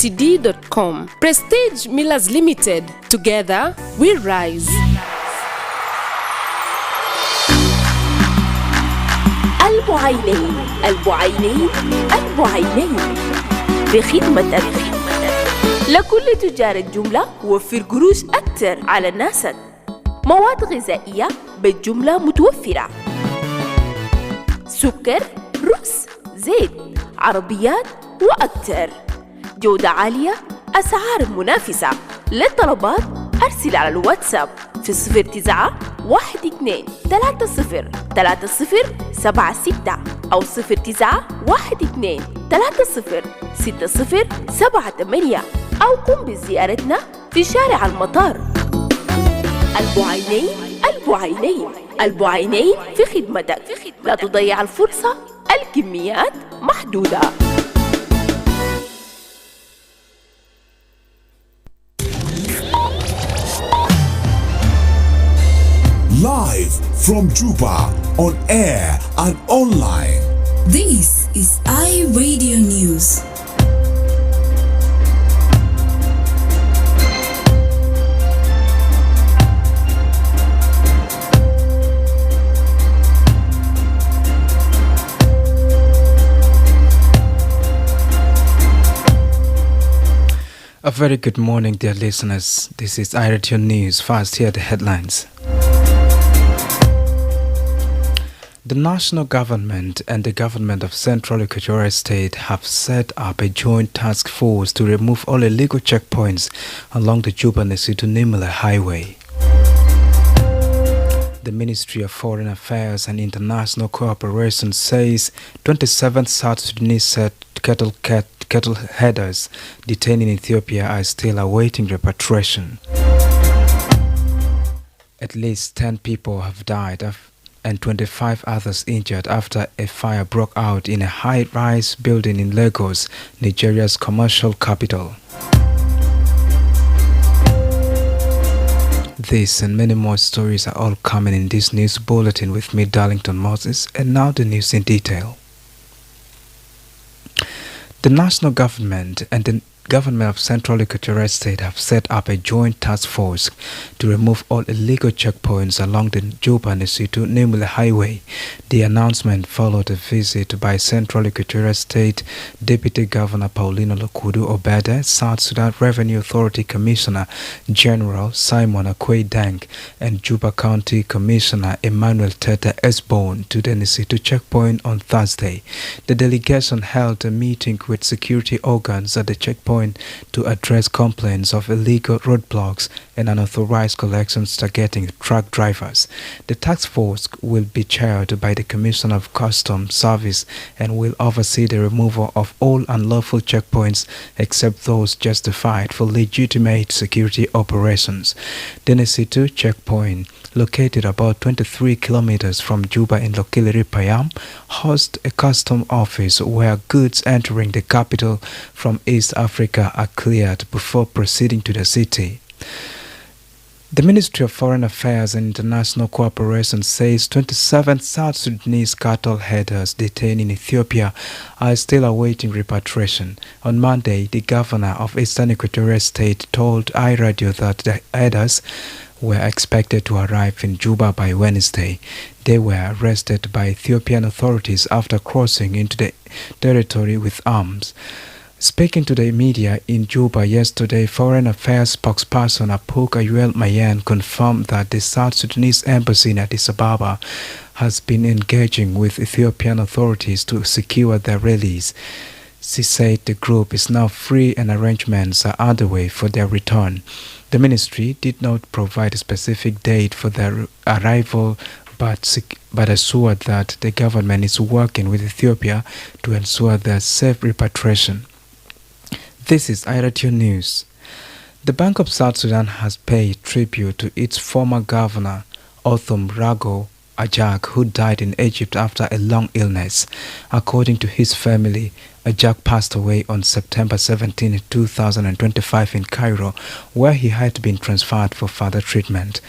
TD.com. Prestige Millers Limited. Together we rise. المعينين بخدمتك. لكل تجار الجملة وفر قروش أكتر على الناس. مواد غذائية بالجملة متوفرة، سكر، رز، زيت، عربيات وأكتر. جودة عالية، أسعار منافسة. للطلبات أرسل على الواتساب في 0912303076 أو 0912306078 أو قم بزيارتنا في شارع المطار. البعينين في خدمتك. لا تضيع الفرصة، الكميات محدودة. Live from Juba, on air and online. This is iRadio News. A very good morning, dear listeners. This is iRadio News. First, here are the headlines. The national government and the government of Central Equatorial State have set up a joint task force to remove all illegal checkpoints along the Juba-Nesitu-Nimule Highway. The Ministry of Foreign Affairs and International Cooperation says 27 South Sudanese cattle headers detained in Ethiopia are still awaiting repatriation. At least 10 people have died and 25 others injured after a fire broke out in a high-rise building in Lagos, Nigeria's commercial capital. This and many more stories are all coming in this news bulletin with me, Darlington Moses, and now the news in detail. The national government and the government of Central Equatorial State have set up a joint task force to remove all illegal checkpoints along the Juba-Nesitu-Nimule Highway. The announcement followed a visit by Central Equatorial State Deputy Governor Paulino Lokudu Obede, South Sudan Revenue Authority Commissioner General Simon Akwe-Dang, and Juba County Commissioner Emmanuel Tete Esbon to the Nesitu checkpoint on Thursday. The delegation held a meeting with security organs at the checkpoint to address complaints of illegal roadblocks and unauthorized collections targeting truck drivers. The task force will be chaired by the Commissioner of Customs Service and will oversee the removal of all unlawful checkpoints except those justified for legitimate security operations. The Nesitu checkpoint, located about 23 kilometers from Juba in Akile Payam, hosts a custom office where goods entering the capital from East Africa are cleared before proceeding to the city. The Ministry of Foreign Affairs and International Cooperation says 27 South Sudanese cattle headers detained in Ethiopia are still awaiting repatriation. On Monday, the governor of Eastern Equatorial State told iRadio that the headers were expected to arrive in Juba by Wednesday. They were arrested by Ethiopian authorities after crossing into the territory with arms. Speaking to the media in Juba yesterday, Foreign Affairs spokesperson Apuk Ayuel Mayen confirmed that the South Sudanese embassy in Addis Ababa has been engaging with Ethiopian authorities to secure their release. She said the group is now free and arrangements are underway for their return. The ministry did not provide a specific date for their arrival, but assured that the government is working with Ethiopia to ensure their safe repatriation. This is iRadio News. The Bank of South Sudan has paid tribute to its former governor, Othum Rago Ajak, who died in Egypt after a long illness. According to his family, Ajak passed away on September 17, 2025 in Cairo, where he had been transferred for further treatment.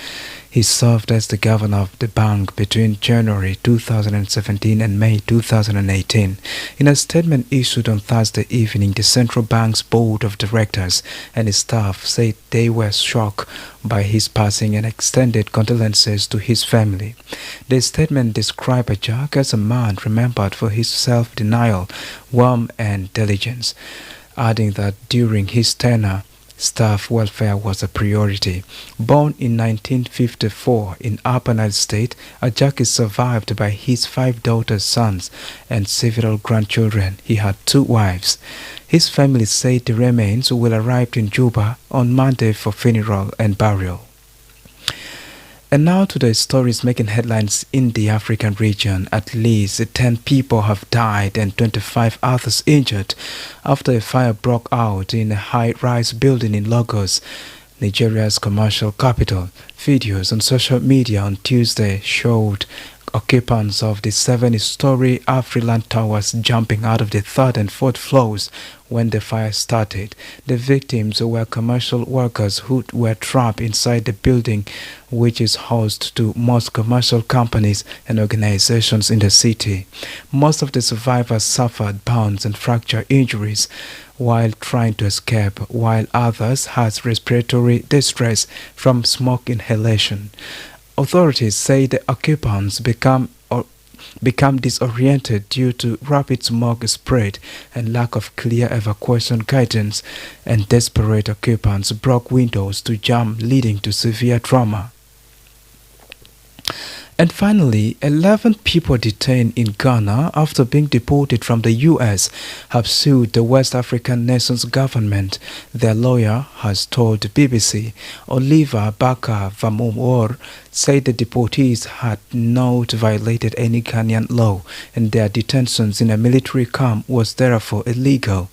He served as the governor of the bank between January 2017 and May 2018. In a statement issued on Thursday evening, the central bank's board of directors and its staff said they were shocked by his passing and extended condolences to his family. The statement described Ajak as a man remembered for his self-denial, warmth and diligence, adding that during his tenure, staff welfare was a priority. Born in 1954 in Upper Nile State, Ajak is survived by his 5 daughters, sons, and several grandchildren. He had 2 wives. His family said the remains will arrive in Juba on Monday for funeral and burial. And now to the stories making headlines in the African region. At least 10 people have died and 25 others injured after a fire broke out in a high-rise building in Lagos, Nigeria's commercial capital. Videos on social media on Tuesday showed occupants of the 7-story Afriland towers jumping out of the 3rd and 4th floors when the fire started. The victims were commercial workers who were trapped inside the building, which is host to most commercial companies and organizations in the city. Most of the survivors suffered burns and fracture injuries while trying to escape, while others had respiratory distress from smoke inhalation. Authorities say the occupants become disoriented due to rapid smoke spread and lack of clear evacuation guidance, and desperate occupants broke windows to jump, leading to severe trauma. And finally, 11 people detained in Ghana after being deported from the U.S. have sued the West African nation's government. Their lawyer has told BBC. Oliver Baka Vamumor said the deportees had not violated any Ghanaian law and their detentions in a military camp was therefore illegal.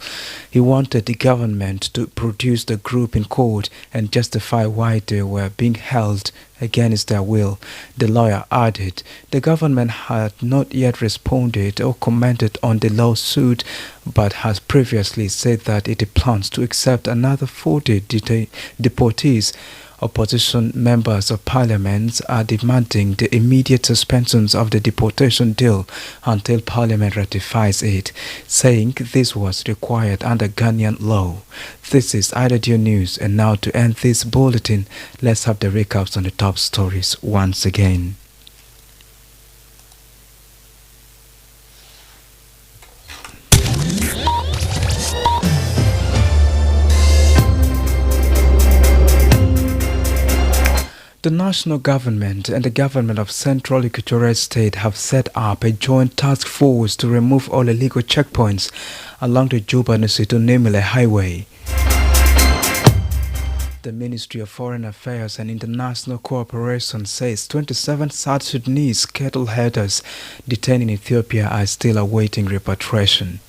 He wanted the government to produce the group in court and justify why they were being held against their will. The lawyer added the government had not yet responded or commented on the lawsuit, but has previously said that it plans to accept another 40 deportees. Opposition members of parliament are demanding the immediate suspension of the deportation deal until parliament ratifies it, saying this was required under Ghanaian law. This is iRadio News, and now to end this bulletin, let's have the recaps on the top stories once again. The national government and the government of Central Equatorial State have set up a joint task force to remove all illegal checkpoints along the Juba-Nusito-Nemile highway. The Ministry of Foreign Affairs and International Cooperation says 27 South Sudanese cattle herders detained in Ethiopia are still awaiting repatriation.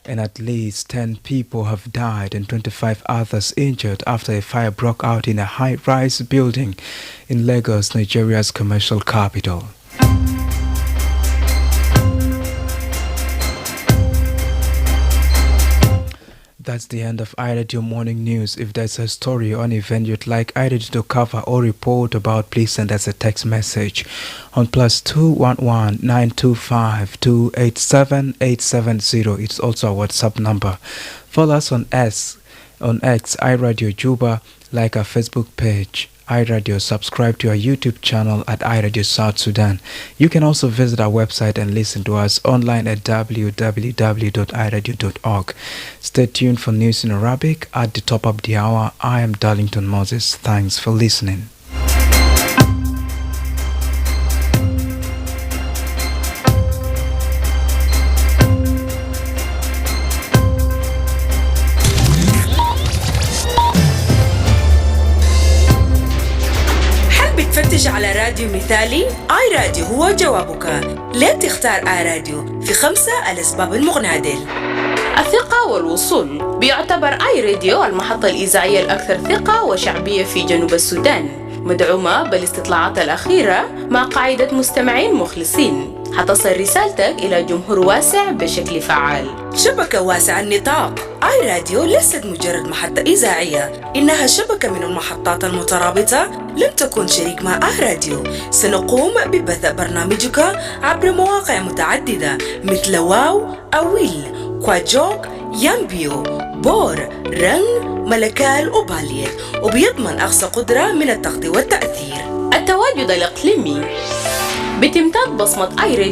And at least 10 people have died and 25 others injured after a fire broke out in a high-rise building in Lagos, Nigeria's commercial capital. That's the end of iRadio Morning News. If there's a story or an event you'd like iRadio to cover or report about, please send us a text message on +211 925 287 870. It's also a WhatsApp number. Follow us on X iRadio Juba, like our Facebook page iRadio, subscribe to our YouTube channel at iRadio South Sudan. You can also visit our website and listen to us online at www.iradio.org. Stay tuned for news in Arabic at the top of the hour. I am Darlington Moses. Thanks for listening. فتش على راديو مثالي. آي راديو هو جوابك. لا تختار آي راديو في 5 الأسباب المغنادل. الثقة والوصول. بيعتبر آي راديو المحطة الإذاعية الأكثر ثقة وشعبية في جنوب السودان، مدعومة بالاستطلاعات الأخيرة مع قاعدة مستمعين مخلصين. حتصل رسالتك إلى جمهور واسع بشكل فعال. شبكة واسعة النطاق. آي راديو ليست مجرد محطة إذاعية، إنها شبكة من المحطات المترابطة. لم تكن شريك مع آي راديو. سنقوم ببث برنامجك عبر مواقع متعددة مثل واو، أويل، كواجوك، يامبيو، بور، رن، ملكال وباليت، وبيضمن أقصى قدرة من التغطية والتأثير. التواجد الإقليمي بتمتد بصمة آي راديو